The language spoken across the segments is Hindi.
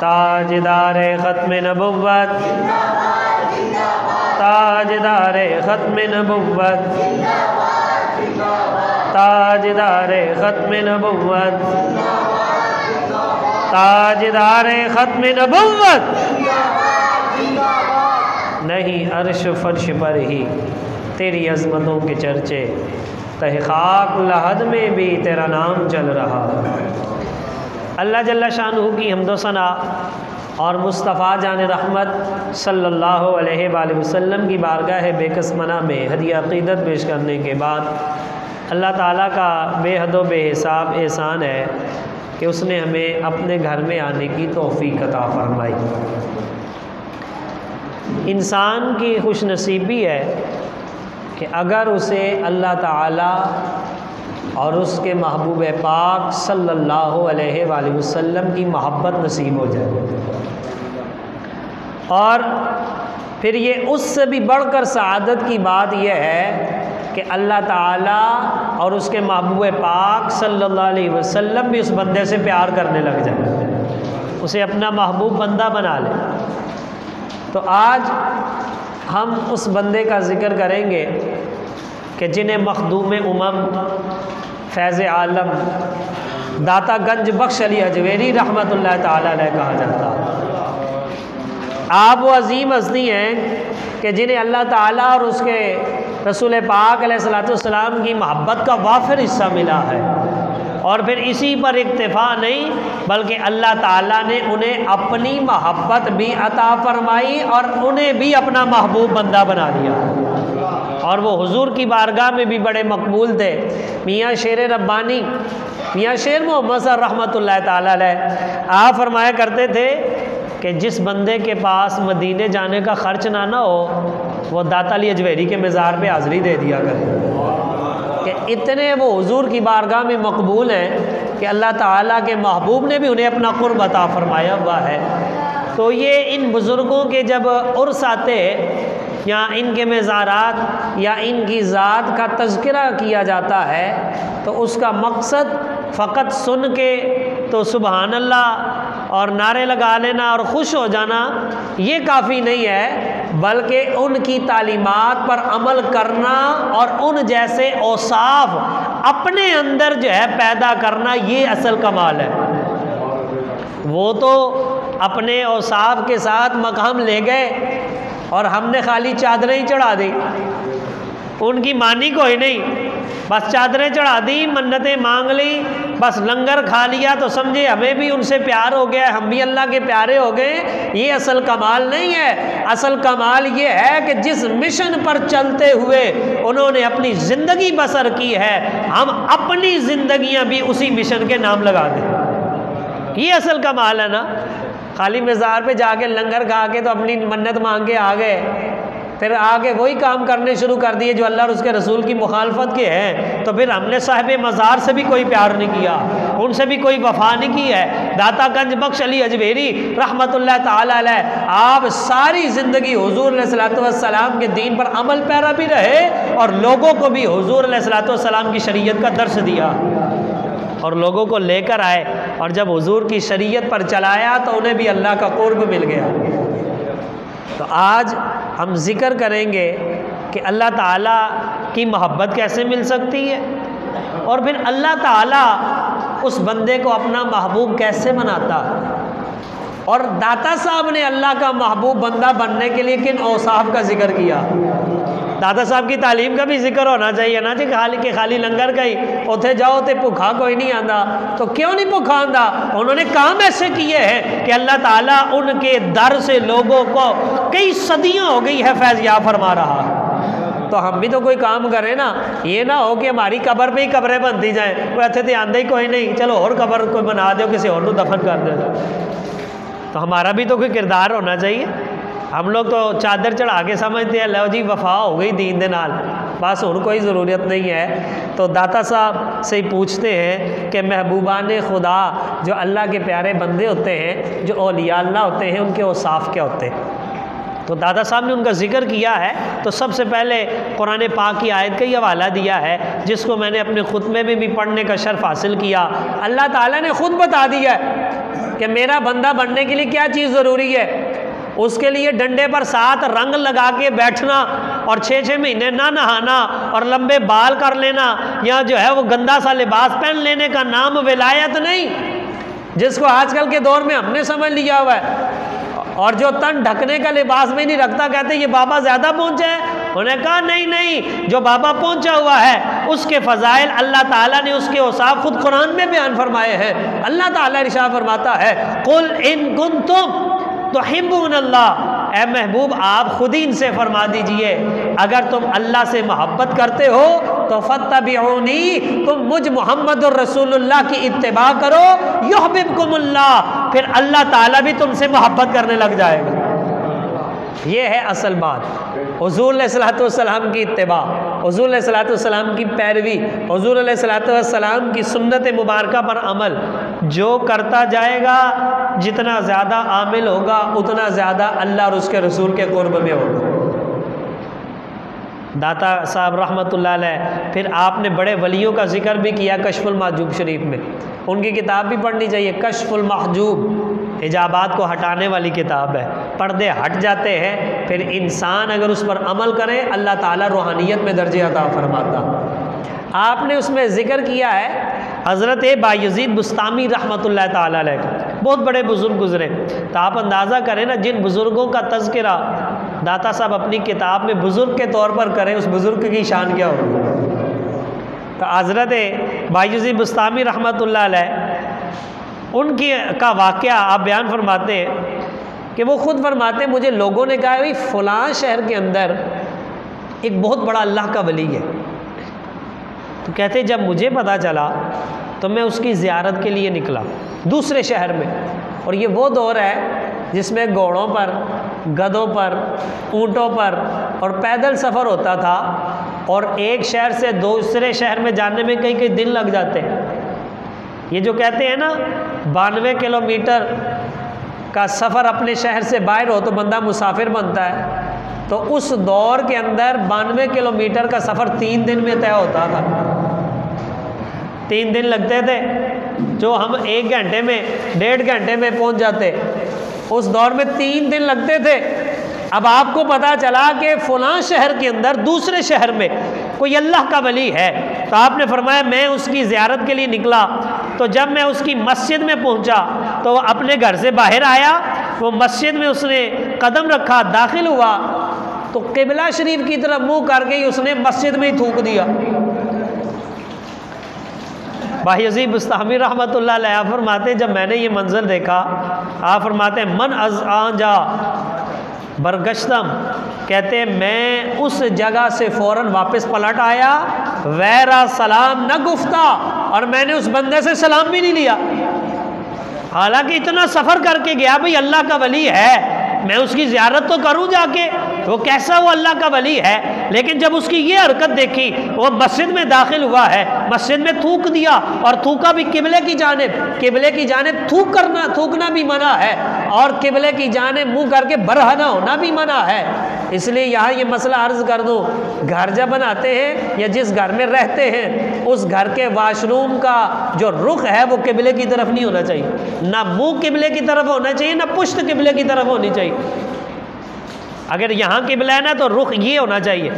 ताजदारे ख़त्म नबुव्वत, ताजदारे ख़त्म नबुव्वत, ताजदारे ख़त्म नबुव्वत, ताजदारे ख़त्म नबुव्वत। नहीं अर्श फर्श पर ही तेरी अज़मतों के चर्चे, तहक़ाक़ लहद में भी तेरा नाम चल रहा। अल्लाह जल्ला शानुहु की हम्दो सना और मुस्तफ़ा जान रहमत सल्लल्लाहु अलैहि वसल्लम की बारगाह बेकसमना में हदिया अक़ीदत पेश करने के बाद अल्लाह ताला का बेहद बेहिसाब एहसान है कि उसने हमें अपने घर में आने की तौफ़ीक़ अता फ़रमाई। इंसान की खुशनसीबी है कि अगर उसे अल्लाह ताला और उसके महबूब पाक सल्लल्लाहु अलैहि वसल्लम की मोहब्बत नसीब हो जाए, और फिर ये उससे भी बढ़कर सआदत की बात यह है कि अल्लाह ताला और उसके महबूब पाक सल्लल्लाहु अलैहि वसल्लम भी उस बंदे से प्यार करने लग जाए, उसे अपना महबूब बंदा बना ले। तो आज हम उस बंदे का ज़िक्र करेंगे कि जिन्हें मखदूम उमम फैज़ आलम दाता गंज बख्श अली अजवेरी रहमतुल्लाह ताला अलैह कहा जाता। आप वो अजीम हस्ती हैं कि जिन्हें अल्लाह ताला और उसके रसूल पाक अलैहिस्सलातु वस्सलाम की मोहब्बत का वाफिर हिस्सा मिला है, और फिर इसी पर इक्तिफा नहीं बल्कि अल्लाह ताला ने उन्हें अपनी मोहब्बत भी अता फरमाई और उन्हें भी अपना महबूब बंदा बना दिया, और वो हुजूर की बारगाह में भी बड़े मकबूल थे। मियाँ शेर रब्बानी, मियाँ शेर मोहम्मद साहब रहमतुल्लाह ताला अलैह आप फरमाया करते थे कि जिस बंदे के पास मदीने जाने का खर्च ना हो वो दाता अली अजवेरी के मज़ार पे हाज़री दे दिया करे, कि इतने वो हुजूर की बारगाह में मकबूल हैं कि अल्लाह ताला के महबूब ने भी उन्हें अपना क़ुर्ब अता फरमाया हुआ है। तो ये इन बुज़ुर्गों के जब उर्स आते या इनके मज़ारात या इनकी ज़ात का तज़किरा किया जाता है तो उसका मकसद फ़कत सुन के तो सुबहान अल्लाह और नारे लगा लेना और ख़ुश हो जाना ये काफ़ी नहीं है, बल्कि उनकी तालीमात पर अमल करना और उन जैसे औसाफ अपने अंदर जो है पैदा करना ये असल कमाल है। वो तो अपने औसाफ के साथ मकाम ले गए और हमने खाली चादरें ही चढ़ा दी, उनकी मानी कोई नहीं, बस चादरें चढ़ा दी, मन्नतें मांग ली, बस लंगर खा लिया तो समझे हमें भी उनसे प्यार हो गया, हम भी अल्लाह के प्यारे हो गए। ये असल कमाल नहीं है। असल कमाल ये है कि जिस मिशन पर चलते हुए उन्होंने अपनी ज़िंदगी बसर की है, हम अपनी ज़िंदगियां भी उसी मिशन के नाम लगा दें। ये असल कमाल है ना। खाली मज़ार पे जाके लंगर खा के तो अपनी मन्नत मांग के आ गए, फिर आगे वही काम करने शुरू कर दिए जो अल्लाह और उसके रसूल की मुखालफत के हैं। तो फिर हमने साहिब मज़ार से भी कोई प्यार नहीं किया, उनसे भी कोई वफा नहीं की है। दाता गंज बख्श अली अजवेरी रहमतुल्लाह ताला अलैह आप सारी ज़िंदगी हुजूर अलैहिस्सलातु वस्सलाम के दीन पर अमल पैरा भी रहे और लोगों को भी हुजूर अलैहिस्सलातु वस्सलाम की शरीयत का दर्स दिया और लोगों को लेकर आए, और जब हुजूर की शरीयत पर चलाया तो उन्हें भी अल्लाह का कुर्ब मिल गया। तो आज हम जिक्र करेंगे कि अल्लाह ताला की मोहब्बत कैसे मिल सकती है, और फिर अल्लाह ताला उस बंदे को अपना महबूब कैसे बनाता है, और दाता साहब ने अल्लाह का महबूब बंदा बनने के लिए किन औसाफ का जिक्र किया। दादा साहब की तालीम का भी जिक्र होना चाहिए ना जी, खाली लंगर का ही उथे जाओ तो भुखा कोई नहीं आंदा। तो क्यों नहीं भुखा आंदा? उन्होंने काम ऐसे किए हैं कि अल्लाह ताला उनके दर से लोगों को कई सदियां हो गई है फैज़ या फरमा रहा। तो हम भी तो कोई काम करें ना, ये ना हो कि हमारी कब्र पे ही कब्रें बनती जाएँ, कोई इतने तो आंदा ही कोई नहीं, चलो और कब्र कोई बना दो, किसी और को दफन कर दो। तो हमारा भी तो कोई किरदार होना चाहिए। हम लोग तो चादर चढ़ा के समझते हैं लो जी वफा हो गई दीन दे नाल, बस और कोई ज़रूरत नहीं है। तो दाता साहब से ही पूछते हैं कि महबूबान खुदा जो अल्लाह के प्यारे बंदे होते हैं, जो औलिया अल्लाह होते हैं, उनके औसाफ क्या होते हैं? तो दादा साहब ने उनका जिक्र किया है। तो सबसे पहले कुरान पाक की आयत का ही हवाला दिया है जिसको मैंने अपने खुतबे में भी पढ़ने का शर्फ हासिल किया। अल्लाह ताला ने ख़ुद बता दिया है कि मेरा बंदा बनने के लिए क्या चीज़ ज़रूरी है। उसके लिए डंडे पर 7 रंग लगा के बैठना और 6-6 महीने ना नहाना और लंबे बाल कर लेना या जो है वो गंदा सा लिबास पहन लेने का नाम विलायत नहीं, जिसको आजकल के दौर में हमने समझ लिया हुआ है। और जो तन ढकने का लिबास भी नहीं रखता, कहते ये बाबा ज़्यादा पहुँचा है। उन्होंने कहा नहीं नहीं, जो बाबा पहुँचा हुआ है उसके फ़ज़ाइल अल्लाह ताला ने उसके औसाफ खुद कुरान में बयान फरमाए हैं। अल्लाह ताला इरशाद फरमाता है, कुल इन कुंतुम तुहिब्बूनल्लाह, ए महबूब आप खुद ही इनसे फरमा दीजिए अगर तुम अल्लाह से मोहब्बत करते हो तो फत्तबिऊनी, तुम मुझ मुहम्मदुर रसूलुल्लाह की इत्तिबा करो, युहब्बिबकुमुल्लाह, फिर अल्लाह ताला भी तुमसे मोहब्बत करने लग जाएगा। ये है असल बात। हुज़ूर अलैहिस्सलातु वस्सलाम की इत्तिबा, हुज़ूर अलैहिस्सलातु वस्सलाम की पैरवी, हुज़ूर अलैहिस्सलातु वस्सलाम की सुन्नत मुबारका पर अमल जो करता जाएगा, जितना ज़्यादा आमिल होगा उतना ज़्यादा अल्लाह और उसके रसूल के क़ुर्ब में होगा। दाता साहब रहमतुल्लाह अलैह, फिर आपने बड़े वलियों का जिक्र भी किया कश्फुल महजूब शरीफ में, उनकी किताब भी पढ़नी चाहिए। कश्फुल महजूब हिजाबात को हटाने वाली किताब है। पर्दे हट जाते हैं, फिर इंसान अगर उस पर अमल करे अल्लाह ताला रूहानियत में दर्जे अता फरमाता। आपने उसमें ज़िक्र किया है हज़रत बायज़ीद बुस्तामी रहमतुल्लाह ताला अलैह का, बहुत बड़े बुज़ुर्ग गुज़रे। तो आप अंदाज़ा करें ना, जिन बुज़ुर्गों का तज़किरा दाता साहब अपनी किताब में बुज़ुर्ग के तौर पर करें, उस बुज़ुर्ग की शान क्या होगी। तो हज़रत बायज़ीद बुस्तामी रहमतुल्लाह अलैह उनकी का वाक़या आप बयान फरमाते हैं कि वो ख़ुद फरमाते हैं, मुझे लोगों ने कहा भाई फ़लाँ शहर के अंदर एक बहुत बड़ा अल्लाह का वली है। तो कहते जब मुझे पता चला तो मैं उसकी ज़ियारत के लिए निकला दूसरे शहर में। और ये वो दौर है जिसमें घोड़ों पर, गधों पर, ऊँटों पर और पैदल सफ़र होता था, और एक शहर से दूसरे शहर में जाने में कई कई दिन लग जाते हैं। ये जो कहते हैं ना 92 किलोमीटर का सफ़र अपने शहर से बाहर हो तो बंदा मुसाफिर बनता है, तो उस दौर के अंदर 92 किलोमीटर का सफ़र 3 दिन में तय होता था। 3 दिन लगते थे, जो हम 1 घंटे में 1.5 घंटे में पहुंच जाते, उस दौर में 3 दिन लगते थे। अब आपको पता चला कि फ़लाँ शहर के अंदर दूसरे शहर में कोई अल्लाह का वली है, तो आपने फरमाया मैं उसकी ज़ियारत के लिए निकला। तो जब मैं उसकी मस्जिद में पहुंचा तो वो अपने घर से बाहर आया, वो मस्जिद में उसने कदम रखा, दाखिल हुआ तो क़िबला शरीफ की तरफ मुँह करके ही उसने मस्जिद में ही थूक दिया। बायज़ीद बुस्तामी रहमतुल्लाह अलैह फरमाते जब मैंने ये मंजर देखा, आप फरमाते मन अज़ आजा बरगश्तम, कहते मैं उस जगह से फ़ौरन वापस पलट आया, वैरा सलाम न गुफ्ता, और मैंने उस बंदे से सलाम भी नहीं लिया। हालांकि इतना सफ़र करके गया, भाई अल्लाह का वली है, मैं उसकी ज़ियारत तो करूं जाके, वो कैसा वो अल्लाह का वली है। लेकिन जब उसकी ये हरकत देखी, वो मस्जिद में दाखिल हुआ है, मस्जिद में थूक दिया, और थूका भी किबले की जानिब। किबले की जानिब थूकना भी मना है, और किबले की जानिब मुंह करके बरहना होना भी मना है। इसलिए यहाँ ये मसला अर्ज़ कर दूँ, घर जब बनाते हैं या जिस घर में रहते हैं, उस घर के वाशरूम का जो रुख है वो किबले की तरफ नहीं होना चाहिए, ना मुँह किबले की तरफ होना चाहिए, ना पुश्त किबले की तरफ होनी चाहिए। अगर यहाँ किबला है ना तो रुख ये होना चाहिए,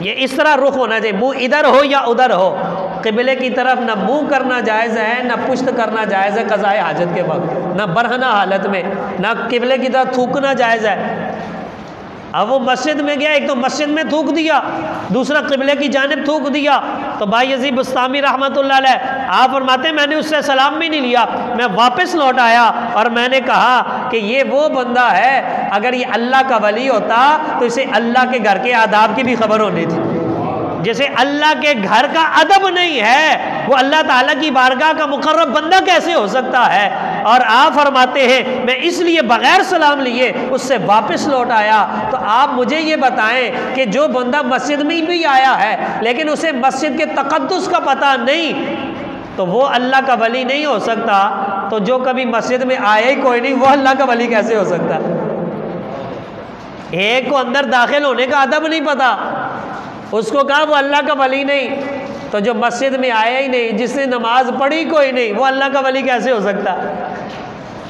ये इस तरह रुख होना चाहिए, मुंह इधर हो या उधर हो। किबले की तरफ ना मुंह करना जायज़ है, ना पुश्त करना जायज़ है क़ज़ाए हाजत के वक्त, ना बरहना हालत में, ना किबले की तरफ थूकना जायज़ है। अब वो मस्जिद में गया, एक तो मस्जिद में थूक दिया, दूसरा किबले की जानिब थूक दिया। तो बायज़ीद बुस्तामी रहमतुल्लाह अलैह आप फरमाते मैंने उससे सलाम भी नहीं लिया, मैं वापस लौट आया और मैंने कहा कि ये वो बंदा है, अगर ये अल्लाह का वली होता तो इसे अल्लाह के घर के आदाब की भी खबर होनी थी। जैसे अल्लाह के घर का अदब नहीं है, वो अल्लाह ताला की बारगाह का मुकर्रब बंदा कैसे हो सकता है। और आप फरमाते हैं मैं इसलिए बग़ैर सलाम लिए उससे वापस लौट आया। तो आप मुझे ये बताएं कि जो बंदा मस्जिद में भी आया है लेकिन उसे मस्जिद के तक़द्दुस का पता नहीं, तो वो अल्लाह का वली नहीं हो सकता। तो जो कभी मस्जिद में आया ही कोई नहीं, वो अल्लाह का वली कैसे हो सकता। एक को अंदर दाखिल होने का अदब नहीं पता, उसको कहा वो अल्लाह का वली नहीं। तो जो मस्जिद में आया ही नहीं, जिसने नमाज पढ़ी कोई नहीं, वो अल्लाह का वली कैसे हो सकता।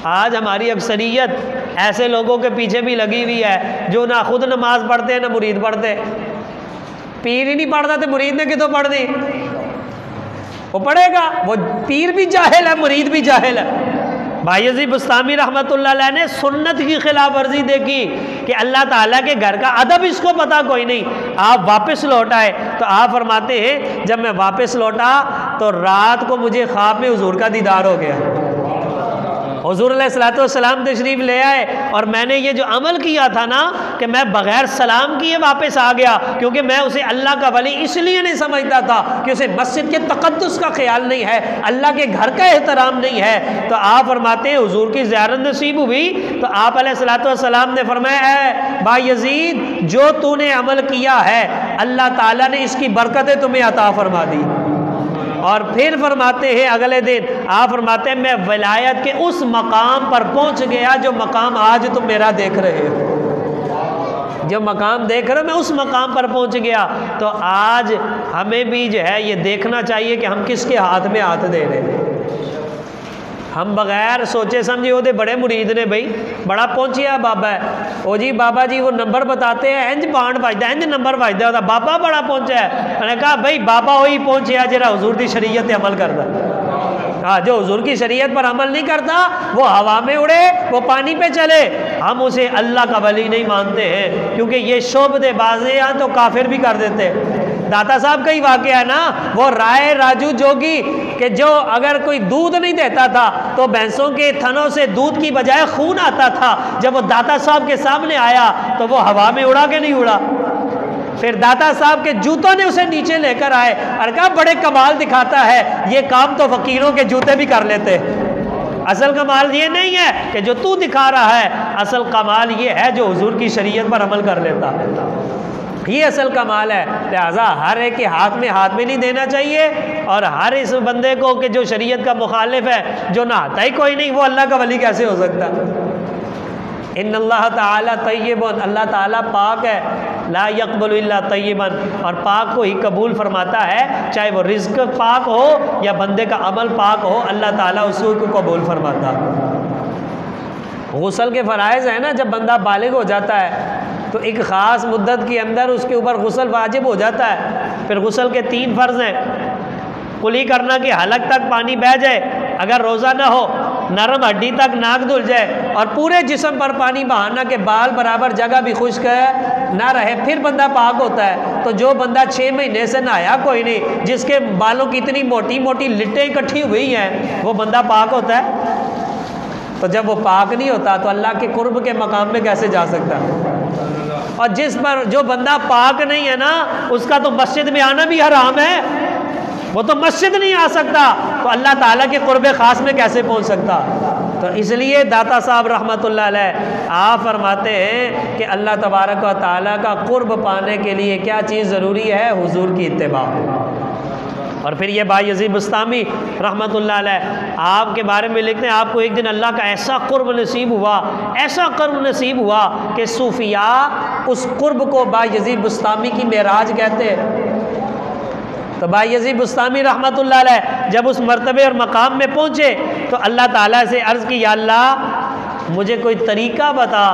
आज हमारी अक्सरियत ऐसे लोगों के पीछे भी लगी हुई है जो ना खुद नमाज पढ़ते हैं ना मुरीद पढ़ते। पीर ही नहीं पढ़ता तो मुरीद ने कितों पढ़ दी? वो पढ़ेगा। वो पीर भी जाहिल है, मुरीद भी जाहिल है। भाई यजीद बुस्तामी रहमतुल्लाह अलैह ने सुन्नत की खिलाफ वर्जी देखी कि अल्लाह ताला के घर का अदब इसको पता कोई नहीं। आप वापस लौट आए तो आप फरमाते हैं जब मैं वापस लौटा तो रात को मुझे ख्वाब में हुजूर का दीदार हो गया। हुजूर अलैहिस्सलाम तशरीफ़ ले आए और मैंने ये जो अमल किया था ना कि मैं बग़ैर सलाम किए वापस आ गया, क्योंकि मैं उसे अल्लाह का वली इसलिए नहीं समझता था कि उसे मस्जिद के तक़द्दुस का ख्याल नहीं है, अल्लाह के घर का एहतराम नहीं है। तो आप फरमाते हैं हुजूर की ज़ियारत नसीब हुई तो आप अलैहिस्सलाम ने फरमाया है भाई यजीद जो तूने अमल किया है अल्लाह ताला ने इसकी बरकतें तुम्हें अता फरमा दी। और फिर फरमाते हैं अगले दिन आप फरमाते हैं मैं विलायत के उस मकाम पर पहुंच गया जो मकाम आज तुम मेरा देख रहे हो। जो मकाम देख रहे हो मैं उस मकाम पर पहुंच गया। तो आज हमें भी जो है ये देखना चाहिए कि हम किसके हाथ में हाथ दे रहे हैं। हम बगैर सोचे समझे वो बड़े मुरीद ने भाई बड़ा पहुंचिया बाबा है ओ जी बाबा जी वो नंबर बताते हैं इंज बाण बजदा इंज नंबर बजदा होता बाबा बड़ा पहुंचा है। मैंने कहा भाई बाबा वही पहुंचिया जरा हुजूर की शरीयत पे अमल करता। हाँ जो हुजूर की शरीयत पर अमल नहीं करता वो हवा में उड़े वो पानी पे चले, हम उसे अल्लाह का वली नहीं मानते हैं, क्योंकि ये शोबदे बाजे हैं तो काफिर भी कर देते हैं। दाता साहब का ही वाक़या है ना, वो राय राजू जोगी कि जो अगर कोई दूध नहीं देता था तो भैंसों के थनों से दूध की बजाय खून आता था। जब वो दाता साहब के सामने आया तो वो हवा में उड़ा के नहीं उड़ा, फिर दाता साहब के जूतों ने उसे नीचे लेकर आए और कहा बड़े कमाल दिखाता है, ये काम तो फकीरों के जूते भी कर लेते। असल कमाल ये नहीं है कि जो तू दिखा रहा है, असल कमाल ये है जो हुजूर की शरीयत पर अमल कर लेता, ये असल कमाल है। लिहाजा हर एक के हाथ में नहीं देना चाहिए, और हर इस बंदे को कि जो शरीयत का मुखालिफ है, जो नहाता ही कोई नहीं, वो अल्लाह का वली कैसे हो सकता। इन्नल्लाह ताला तय्यबुन, अल्लाह ताला पाक है, ला यक़बलु इल्ला तय्यबन, और पाक को ही कबूल फरमाता है, चाहे वो रिज़्क़ पाक हो या बंदे का अमल पाक हो, अल्लाह ताला उसी को कबूल फरमाता। गुस्ल के फ़राइज़ है ना, जब बंदा बालिग हो जाता है तो एक ख़ास मुद्दत के अंदर उसके ऊपर गुस्ल वाजिब हो जाता है। फिर गुस्ल के 3 फ़र्ज़ हैं। कुली करना कि हलक तक पानी बह जाए, अगर रोज़ा ना हो नरम हड्डी तक नाक धुल जाए, और पूरे जिस्म पर पानी बहाना के बाल बराबर जगह भी खुश्क ना रहे, फिर बंदा पाक होता है। तो जो बंदा 6 महीने से नहाया कोई नहीं, जिसके बालों की इतनी मोटी मोटी लिट्टें इकट्ठी हुई हैं, वो बंदा पाक होता है। तो जब वो पाक नहीं होता तो अल्लाह के कुर्ब के मकाम में कैसे जा सकता। और जिस पर जो बंदा पाक नहीं है ना, उसका तो मस्जिद में आना भी हराम है, वो तो मस्जिद नहीं आ सकता, तो अल्लाह ताला के कुर्ब ख़ास में कैसे पहुंच सकता। तो इसलिए दाता साहब रहमतुल्लाह अलैह आप फरमाते हैं कि अल्लाह तबारक व तआला का कुर्ब पाने के लिए क्या चीज़ ज़रूरी है, हुजूर की इत्तिबा। और फिर ये भाई यजीद बुस्तामी रहमतुल्लाह अलैह आपके बारे में लिखते हैं, आपको एक दिन अल्लाह का ऐसा कुर्ब नसीब हुआ, ऐसा कुर्ब नसीब हुआ कि सूफिया उस कुर्ब को भाई यजीद बुस्तामी की मेराज कहते हैं। तो भाई यजीद बुस्तामी रहमतुल्लाह अलैह जब उस मर्तबे और मकाम में पहुँचे तो अल्लाह ताला से अर्ज़ की, या अल्लाह मुझे कोई तरीक़ा बता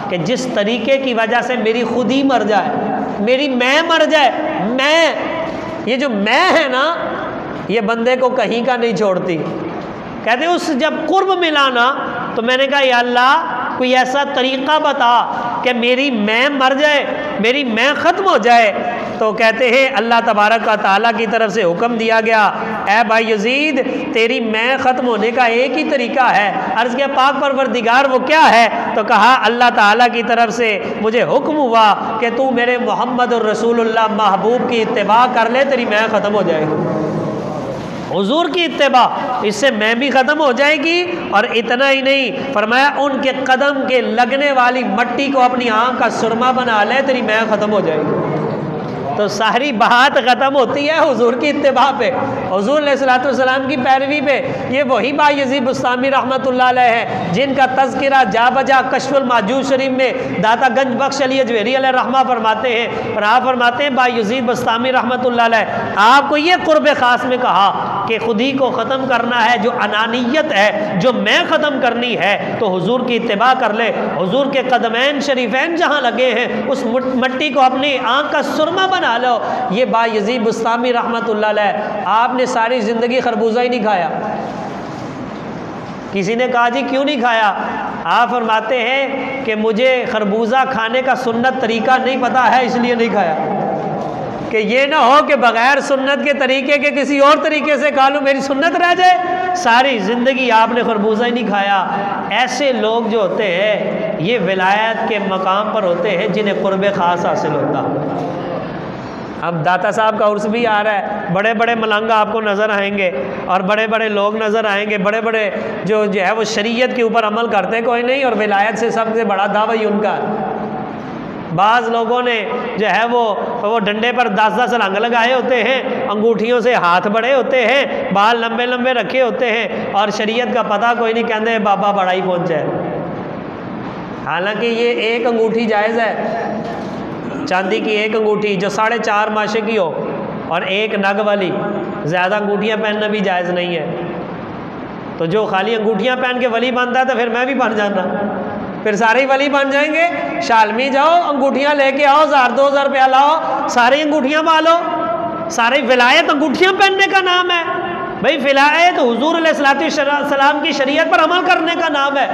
कि जिस तरीक़े की वजह से मेरी खुद ही मर जाए, मेरी मैं मर जाए। मैं, ये जो मैं है ना, ये बंदे को कहीं का नहीं छोड़ती। कहते उस जब कुर्ब मिला ना तो मैंने कहा या अल्लाह कोई ऐसा तरीक़ा बता कि मेरी मैं मर जाए, मेरी मैं ख़त्म हो जाए। तो कहते हैं अल्लाह तबारक व तआला की तरफ से हुक्म दिया गया, ए भाई यजीद तेरी मैं ख़त्म होने का एक ही तरीका है। अर्ज़ किया पाक परवरदिगार वो क्या है? तो कहा अल्लाह ताला की तरफ से मुझे हुक्म हुआ कि तू मेरे मोहम्मद और रसूलुल्लाह महबूब की इत्तिबा कर ले, तेरी मैं ख़त्म हो जाएगी। हुजूर की इत्तिबा, इससे मैं भी ख़त्म हो जाएगी। और इतना ही नहीं, फरमाया उनके कदम के लगने वाली मट्टी को अपनी आँख का सुरमा बना ले, तेरी मैं ख़त्म हो जाएगी। तो सारी बात ख़त्म होती है हुजूर की इत्तिबा पे, हुजूर अलैहिस्सलाम की पैरवी पे। ये वही भाई यजीद बुस्तामी रहमतुल्लाह अलैह है जिनका तज़किरा जा बजा कश्फुल माजूज शरीफ में दाता गंज बख्श अली अजवेरी अलैह रहमा फरमाते हैं। और आप फरमाते हैं भाई यजीद बुस्तामी रहमतुल्लाह अलैह आपको ये कुर्ब ख़ास में कहा कि खुदी को ख़त्म करना है, जो अनानियत है, जो मैं ख़त्म करनी है, तो हुजूर की इत्तिबा कर ले। हुजूर के कदमैन शरीफैन जहाँ लगे हैं उस मट्टी को अपनी आँख का सुरमा बना लो। ये बायज़ीद बुस्तामी रहमतुल्लाह अलैह, आपने सारी ज़िंदगी खरबूजा ही नहीं खाया। किसी ने कहा जी क्यों नहीं खाया? आप फरमाते हैं कि मुझे खरबूजा खाने का सुन्नत तरीका नहीं पता है, इसलिए नहीं खाया, कि ये ना हो कि बग़ैर सुन्नत के तरीके के किसी और तरीके से खा लूँ, मेरी सुन्नत रह जाए। सारी ज़िंदगी आपने खरबूजा ही नहीं खाया। ऐसे लोग जो होते हैं ये विलायत के मकाम पर होते हैं जिन्हें क़ुर्ब ख़ास हासिल होता। अब दाता साहब का उर्स भी आ रहा है, बड़े बड़े मलंग आपको नज़र आएंगे और बड़े बड़े लोग नज़र आएंगे, बड़े बड़े जो है वो शरीयत के ऊपर अमल करते कोई नहीं, और विलायत से सबसे बड़ा दावा ही उनका। बाज़ लोगों ने जो है वो डंडे पर 10-10 रंग लगाए होते हैं, अंगूठियों से हाथ बड़े होते हैं, बाल लंबे लंबे रखे होते हैं, और शरीयत का पता कोई नहीं, कहते बाबा बड़ा ही पहुँचा है। हालांकि ये एक अंगूठी जायज़ है, चांदी की एक अंगूठी जो 4.5 माशे की हो, और एक नग वाली। ज़्यादा अंगूठियाँ पहनना भी जायज़ नहीं है। तो जो खाली अंगूठियाँ पहन के वली बनता है तो फिर मैं भी बन जाना, फिर सारे ही वली बन जाएंगे। शालमी जाओ, अंगूठियाँ लेके आओ, 1000-2000 रुपया लाओ, सारी अंगूठियाँ पालो। सारी विलायत अंगूठियाँ पहनने का नाम है भाई। विलायत हुजूर अलैहिस्सलाम की शरीयत पर अमल करने का नाम है।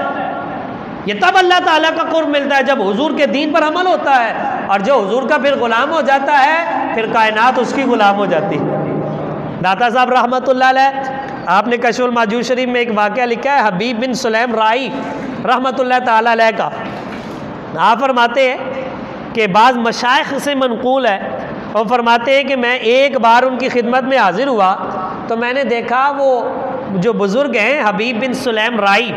ये तब अल्लाह ताला का कुर्ब मिलता है जब हुजूर के दीन पर अमल होता है, और जो हुजूर का फिर गुलाम हो जाता है फिर कायनात उसकी गुलाम हो जाती है। दाता साहब रहमतुल्लाह अलैह, आपने कशफुल माजूद शरीफ में एक वाक़या लिखा है हबीब बिन सुलैम राई रहमतुल्लाह ताला अलैह का। आप फरमाते हैं कि बाज़ मशाइख से मनक़ूल है, और फरमाते हैं कि मैं एक बार उनकी खिदमत में हाजिर हुआ तो मैंने देखा वो जो बुज़ुर्ग हैं हबीब बिन सुलैम राई,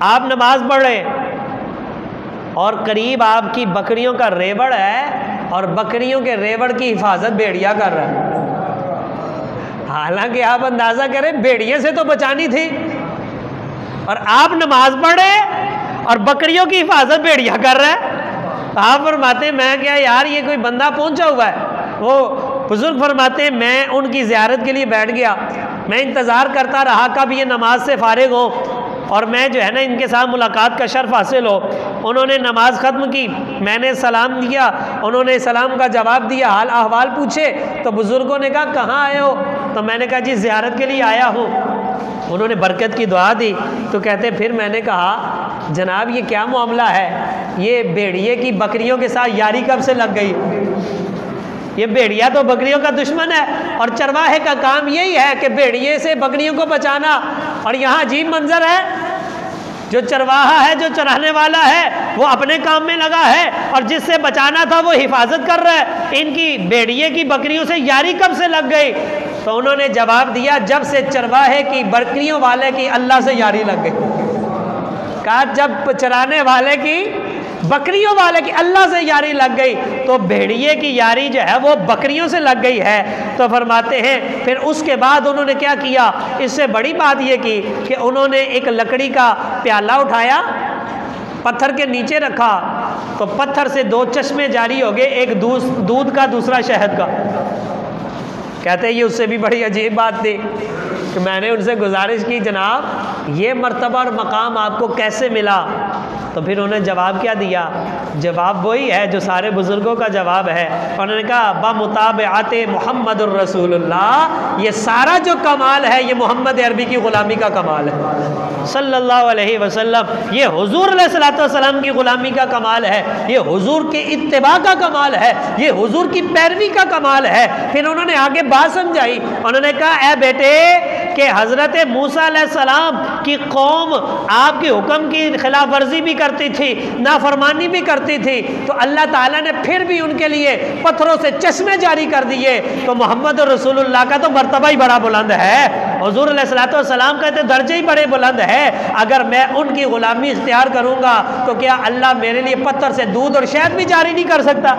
आप नमाज पढ़ रहे और करीब आपकी बकरियों का रेवड़ है, और बकरियों के रेवड़ की हिफाजत भेड़िया कर रहा है। हालांकि आप अंदाज़ा करें भेड़िए से तो बचानी थी, और आप नमाज पढ़े और बकरियों की हिफाजत भेड़िया कर रहा है। आप फरमाते मैं क्या यार ये कोई बंदा पहुंचा हुआ है। वो बुजुर्ग फरमाते मैं उनकी ज़ियारत के लिए बैठ गया, मैं इंतज़ार करता रहा कब ये नमाज से फारिग हो और मैं जो है ना इनके साथ मुलाकात का शर्फ हासिल हो। उन्होंने नमाज ख़त्म की, मैंने सलाम दिया, उन्होंने सलाम का जवाब दिया, हाल अहवाल पूछे। तो बुज़ुर्गों ने कहा कहाँ आए हो? तो मैंने कहा जी ज़ियारत के लिए आया हूँ। उन्होंने बरकत की दुआ दी। तो कहते फिर मैंने कहा जनाब ये क्या मामला है, ये भेड़िए की बकरियों के साथ यारी कब से लग गई? ये भेड़िया तो बकरियों का दुश्मन है, और चरवाहे का काम यही है कि भेड़िए से बकरियों को बचाना। और यहाँ अजीब मंजर है, जो चरवाहा है, जो चराने वाला है, वो अपने काम में लगा है, और जिससे बचाना था वो हिफाजत कर रहा है। इनकी भेड़िए की बकरियों से यारी कब से लग गई? तो उन्होंने जवाब दिया जब से चरवाहे की बकरियों वाले की अल्लाह से यारी लग गई। कहा जब चराने वाले की बकरियों वाले की अल्लाह से यारी लग गई तो भेड़िए की यारी जो है वो बकरियों से लग गई है। तो फरमाते हैं फिर उसके बाद उन्होंने क्या किया, इससे बड़ी बात ये की कि उन्होंने एक लकड़ी का प्याला उठाया, पत्थर के नीचे रखा, तो पत्थर से 2 चश्मे जारी हो गए, एक दूध का दूसरा शहद का। कहते हैं ये उससे भी बड़ी अजीब बात थी कि मैंने उनसे गुजारिश की जनाब ये मर्तबा और मकाम आपको कैसे मिला? तो फिर उन्होंने जवाब क्या दिया? जवाब वही है जो सारे बुज़ुर्गों का जवाब है। उन्होंने कहा बमुताबिअते मुहम्मदुर रसूलुल्लाह, ये सारा जो कमाल है ये मोहम्मद अरबी की ग़ुलामी का कमाल है सल्लल्लाहु अलैहि वसल्लम। ये हुजूर अलैहिस्सलातु वस्सलाम की ग़ुलामी का कमाल है, ये हुजूर के इत्तिबा का कमाल है, ये हुजूर की पैरवी का कमाल है। फिर उन्होंने आगे बात समझाई, उन्होंने कहा ए बेटे कि हज़रत मूसा अलैहिस्सलाम की कौम आपके हुक्म की खिलाफ वर्जी भी करती थी, नाफरमानी भी करती थी, तो अल्लाह ताला ने फिर भी उनके लिए पत्थरों से चश्मे जारी कर दिए। तो मोहम्मद रसूलुल्लाह का तो मर्तबा ही बड़ा बुलंद है, हुजूर अलैहिस्सलातु वस्सलाम का तो दर्जे ही बड़े बुलंद है। अगर मैं उनकी ग़ुलामी इख्तियार करूँगा तो क्या अल्लाह मेरे लिए पत्थर से दूध और शहद भी जारी नहीं कर सकता?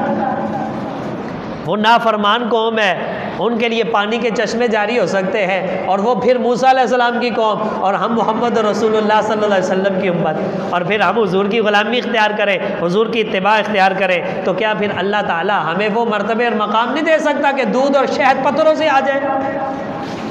वो नाफरमान कौम है, उनके लिए पानी के चश्मे जारी हो सकते हैं, और वो फिर मूसा अलैहिस्सलाम की कौम, और हम मोहम्मद रसूलुल्लाह सल्लल्लाहु अलैहि वसल्लम की उम्मत, और फिर हम हुजूर की ग़ुलामी इख्तियार करें, हुजूर की इत्तिबा इख्तियार करें, तो क्या फिर अल्लाह ताला हमें वो मर्तबे और मकाम नहीं दे सकता कि दूध और शहद पत्थरों से आ जाए?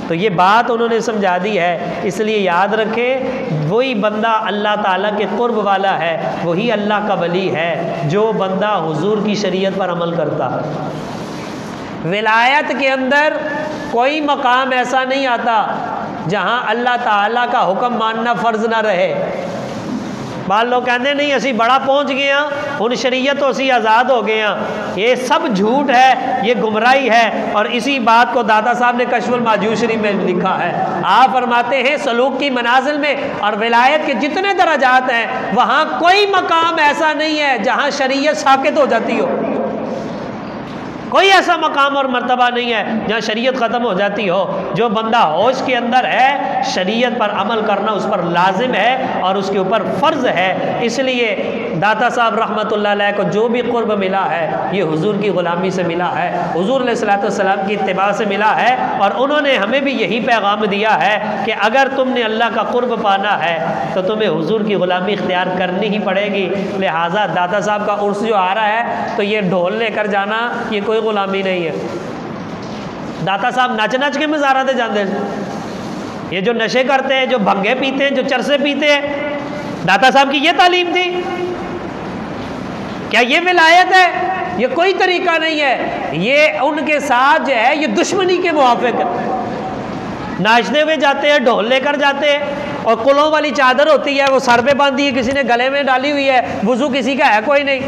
तो ये बात उन्होंने समझा दी है। इसलिए याद रखें, वही बंदा अल्लाह ताला के कुर्ब वाला है, वही अल्लाह का वली है जो बंदा हुजूर की शरीयत पर अमल करता है। विलायत के अंदर कोई मकाम ऐसा नहीं आता जहाँ अल्लाह ताला का हुक्म मानना फ़र्ज ना रहे। बाल लोग कहते नहीं असी बड़ा पहुँच गए हैं, उन शरीयत तो असी आज़ाद हो गए हैं। ये सब झूठ है, ये गुमराही है। और इसी बात को दादा साहब ने कश्फुल माजूज शरीफ में लिखा है। आप फरमाते हैं सलूक की मनाजिल में और विलायत के जितने दराजात हैं वहाँ कोई मकाम ऐसा नहीं है जहाँ शरीयत साकित हो जाती हो। कोई ऐसा मकाम और मर्तबा नहीं है जहाँ शरीयत ख़त्म हो जाती हो। जो बंदा होश के अंदर है, शरीयत पर अमल करना उस पर लाजिम है और उसके ऊपर फ़र्ज़ है। इसलिए दाता साहब रहमतुल्लाह अलैह को जो भी कुर्ब मिला है ये हुजूर की ग़ुलामी से मिला है, हुजूर अलैहिस्सलातु वस्सलाम की इत्तिबा से मिला है। और उन्होंने हमें भी यही पैगाम दिया है कि अगर तुमने अल्लाह का कुर्ब पाना है तो तुम्हें हुजूर की ग़ुलामी इख्तियार करनी ही पड़ेगी। लिहाजा दाता साहब का उर्स जो आ रहा है तो ये ढोल लेकर जाना ये कोई गुलामी नहीं है। दाता साहब नच नच के मज़ाराते जाते हैं। ये जो नशे करते हैं, जो भंगे पीते हैं, जो चरसे पीते हैं, दाता साहब की ये तालीम थी? क्या ये विलायत है? ये कोई तरीका नहीं है। ये उनके साथ जो है ये दुश्मनी के मुवाफिक है। नाचते हुए जाते हैं, ढोल लेकर जाते हैं और कुलों वाली चादर होती है वो सर पे बांधी है, किसी ने गले में डाली हुई है, वुज़ू किसी का है कोई नहीं।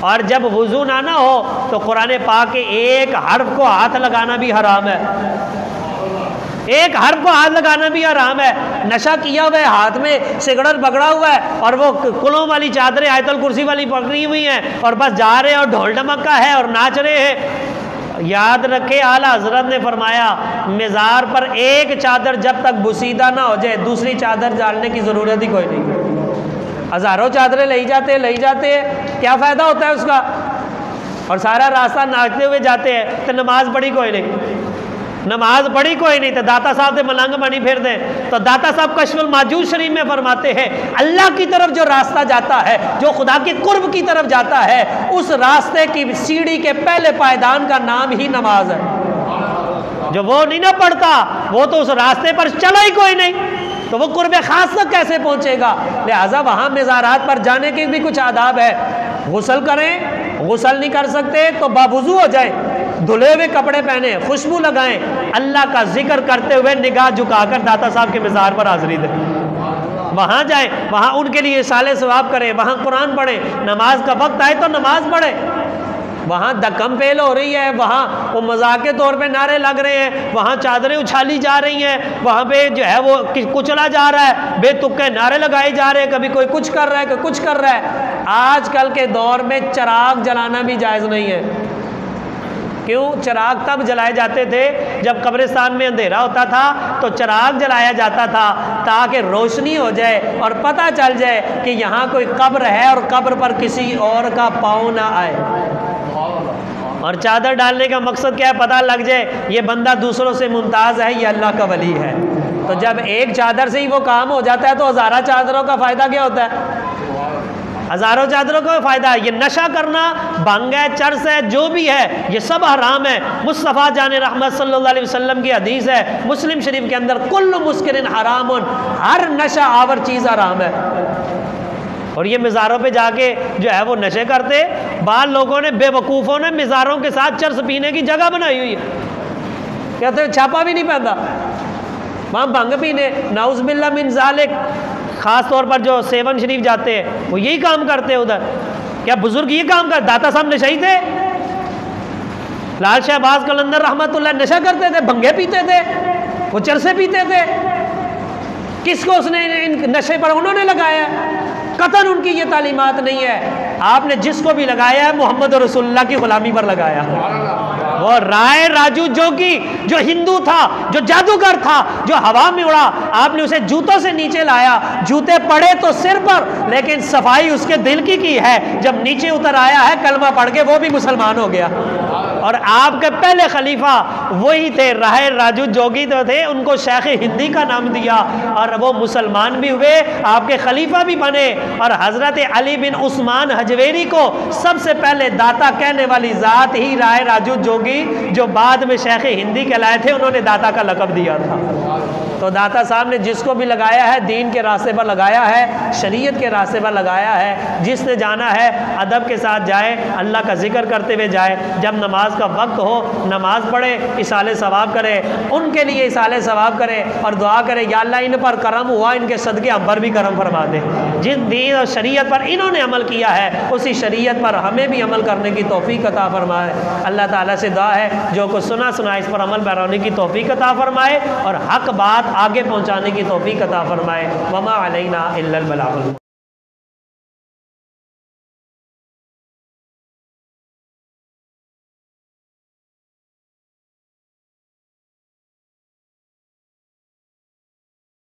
और जब वुज़ू ना हो तो कुरान पाक के एक हर्फ को हाथ लगाना भी हराम है। एक हर्फ को हाथ लगाना भी हराम है। नशा किया हुआ है, हाथ में सिगरेट पकड़ा हुआ है और वो कुलों वाली चादरें आयतल कुर्सी वाली पकड़ी हुई हैं और बस जा रहे हैं और ढोल ढमक्का है और नाच रहे हैं। याद रखे आला हजरत ने फरमाया मिज़ार पर एक चादर जब तक बुसीदा ना हो जाए दूसरी चादर डालने की ज़रूरत ही कोई नहीं। हज़ारों चादरें ले जाते हैं, क्या फ़ायदा होता है उसका? और सारा रास्ता नाचते हुए जाते हैं तो नमाज पढ़ी कोई नहीं, नमाज पढ़ी कोई नहीं। तो दाता साहब से मलंग बनी फिर दें। तो दाता साहब कश्फुल माजूज शरीफ में फरमाते हैं अल्लाह की तरफ जो रास्ता जाता है, जो खुदा के कुर्ब की तरफ जाता है, उस रास्ते की सीढ़ी के पहले पायदान का नाम ही नमाज है। जो वो नहीं ना पढ़ता वो तो उस रास्ते पर चला ही कोई नहीं, तो वो कुर्ब खास तक कैसे पहुंचेगा? लिहाजा वहाँ मज़ारात पर जाने के भी कुछ आदाब है। गुस्ल करें, गुस्ल नहीं कर सकते तो बावुज़ू हो जाए, धुले हुए कपड़े पहने, खुशबू लगाएं, अल्लाह का जिक्र करते हुए निगाह झुकाकर दाता साहब के मज़ार पर हाज़िरी दें। वहाँ जाएं, वहाँ उनके लिए साले सवाब करें, वहाँ कुरान पढ़ें, नमाज का वक्त आए तो नमाज पढ़ें। वहाँ दकम पेल हो रही है, वहाँ वो मजाक के तौर पे नारे लग रहे हैं, वहाँ चादरें उछाली जा रही हैं, वहाँ पे जो है वो कुचला जा रहा है, बेतुके नारे लगाए जा रहे हैं, कभी कोई कुछ कर रहा है, कोई कुछ कर रहा है। आजकल के दौर में चिराग जलाना भी जायज़ नहीं है। क्यों? चिराग तब जलाए जाते थे जब कब्रिस्तान में अंधेरा होता था तो चिराग जलाया जाता था ताकि रोशनी हो जाए और पता चल जाए कि यहाँ कोई कब्र है और कब्र पर किसी और का पाँव ना आए। और चादर डालने का मकसद क्या है? पता लग जाए ये बंदा दूसरों से मुमताज़ है, ये अल्लाह का वली है। तो जब एक चादर से ही वो काम हो जाता है तो हज़ारों चादरों का फ़ायदा क्या होता है? हज़ारों चादरों का फ़ायदा है। ये नशा करना, भंग है, चरस है, जो भी है ये सब हराम है। मुस्तफ़ा जान रहमत सल्लल्लाहु अलैहि वसल्लम की हदीस है मुस्लिम शरीफ के अंदर, कुल्लु मुस्किरिन हरामुन, हर नशा आवर चीज़ हराम है। और ये मज़ारों पे जाके जो है वो नशे करते। बाल लोगों ने, बेवकूफ़ों ने मज़ारों के साथ चरस पीने की जगह बनाई हुई है। कहते हैं छापा भी नहीं पहनता वहाँ भंग पीने, नाउज़ बिल्लाह मिन ज़ालिक। ख़ास तौर पर जो सेवन शरीफ जाते हैं वो यही काम करते हैं उधर। क्या बुजुर्ग ये काम कर? दाता साहब नशई थे, लाल शहबाज कलंदर रहमतुल्लाह नशा करते थे, भंगे पीते थे, वो चरसे पीते थे। किसको उसने इन नशे पर उन्होंने लगाया? कतन उनकी ये तालीमात नहीं है। आपने जिसको भी लगाया है मोहम्मद रसूलुल्लाह की गुलामी पर लगाया। वो राय राजू जोगी जो हिंदू था, जो जादूगर था, जो हवा में उड़ा, आपने उसे जूतों से नीचे लाया। जूते पड़े तो सिर पर, लेकिन सफाई उसके दिल की है। जब नीचे उतर आया है कलमा पढ़ के वो भी मुसलमान हो गया। और आपके पहले खलीफा वही थे, राहे राजू जोगी तो थे, उनको शेख हिंदी का नाम दिया और वो मुसलमान भी हुए, आपके खलीफा भी बने। और हज़रत अली बिन उस्मान हजवेरी को सबसे पहले दाता कहने वाली ज़ात ही राहे राजू जोगी, जो बाद में शेख हिंदी कहलाए थे, उन्होंने दाता का लक़ब दिया था। तो दाता साहब ने जिसको भी लगाया है दीन के रास्ते पर लगाया है, शरीयत के रास्ते पर लगाया है। जिसने जाना है अदब के साथ जाए, अल्लाह का जिक्र करते हुए जाए, जब नमाज का वक्त हो नमाज पढ़े, इसाले सवाब करे, उनके लिए इसाले सवाब करे और दुआ करे या अल्लाह इन पर करम हुआ, इनके सदक़े हम पर भी करम फरमा दे। जिन दीन और शरीयत पर इन्होंने अमल किया है उसी शरीयत पर हमें भी अमल करने की तौफीक अता फरमाए। अल्लाह ताला से दुआ है जो कुछ सुना सुना इस पर अमल पैराने की तौफीक अता फरमाए और हक बात आगे पहुँचाने की तौफीक अता फरमाए। वमा अलैना इल्लल बलागुल।